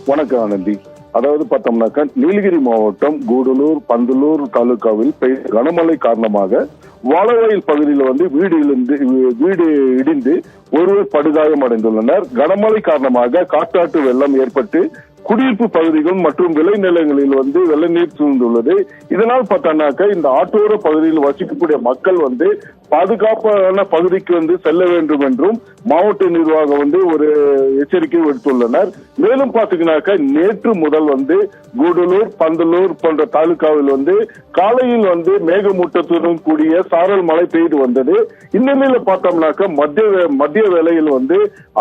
வணக்கம் ஆனந்தி. அதாவது பார்த்தோம்னாக்கா நீலகிரி மாவட்டம் கூடலூர் பந்தலூர் தாலுகாவில் பெய்த கனமழை காரணமாக வாழவயல் பகுதியில் வீடு இடிந்து ஒருவர் படுகாயம் அடைந்துள்ளனர். கனமழை காரணமாக காட்டாற்று வெள்ளம் ஏற்பட்டு குடியிருப்பு பகுதிகள் மற்றும் விளைநிலங்களில் வெள்ள நீர் சூழ்ந்துள்ளது. இதனால் பார்த்தாக்க இந்த ஆற்றோர பகுதியில் வசிக்கக்கூடிய மக்கள் பாதுகாப்பான பகுதிக்கு செல்ல வேண்டும் என்றும் மாவட்ட நிர்வாகம் ஒரு எச்சரிக்கை விடுத்துள்ளனர். மேலும் பாத்தீங்கன்னாக்க நேற்று முதல் கூடலூர் பந்தலூர் போன்ற தாலுகாவில் காலையில் மேகமூட்டத்துடன் கூடிய சாரல் மழை பெய்து வந்தது. இந்நிலையில பார்த்தோம்னாக்க மத்திய வேளையில்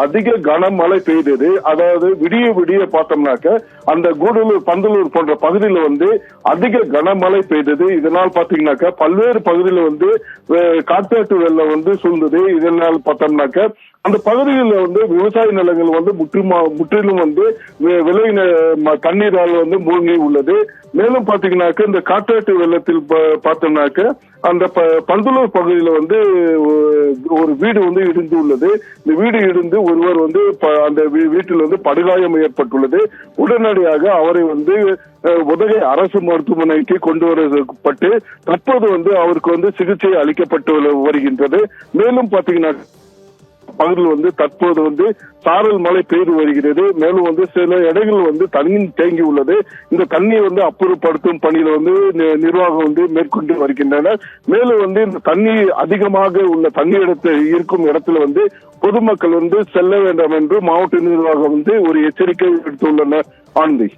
அதிக கனமழை பெய்தது. அதாவது விடிய பார்த்தோம்னாக்க அந்த கூடலூர் பந்தலூர் போன்ற பகுதியில் அதிக கனமழை பெய்தது. இதனால் பாத்தீங்கன்னாக்க பல்வேறு பகுதியில் காட்டாற்று வெள்ளம் சூழ்ந்தது. இதனால் பார்த்தோம்னாக்க அந்த பகுதியில் விவசாய நிலங்கள் முற்றிலும் விளை தண்ணீரால் மூழ்கி உள்ளது. மேலும் பாத்தீங்கன்னாக்க இந்த காட்டாற்று வெள்ளத்தில் பார்த்தோம்னாக்க அந்த பந்தலூர் பகுதியில் ஒரு வீடு இடிந்து உள்ளது. இந்த வீடு இடிந்து ஒருவர் அந்த வீட்டில் படுகாயம் ஏற்பட்டுள்ளது. உடனடியாக அவரை உதகை அரசு மருத்துவமனைக்கு கொண்டு வரப்பட்டு தற்போது அவருக்கு சிகிச்சை அளிக்கப்பட்டு வருகின்றது. மேலும் பாத்தீங்கன்னா பகுதியில் தற்போது சாரல் மழை பெய்து வருகிறது. மேலும் சில இடங்கள் தண்ணீர் தேங்கி உள்ளது. இந்த தண்ணீர் அப்புறப்படுத்தும் பணியில நிர்வாகம் மேற்கொண்டு வருகின்றனர். மேலும் இந்த தண்ணீர் அதிகமாக உள்ள தண்ணீர் இருக்கும் இடத்துல பொதுமக்கள் செல்ல வேண்டாம் என்று மாவட்ட நிர்வாகம் ஒரு எச்சரிக்கை விடுத்துள்ளனர். ஆனந்தி.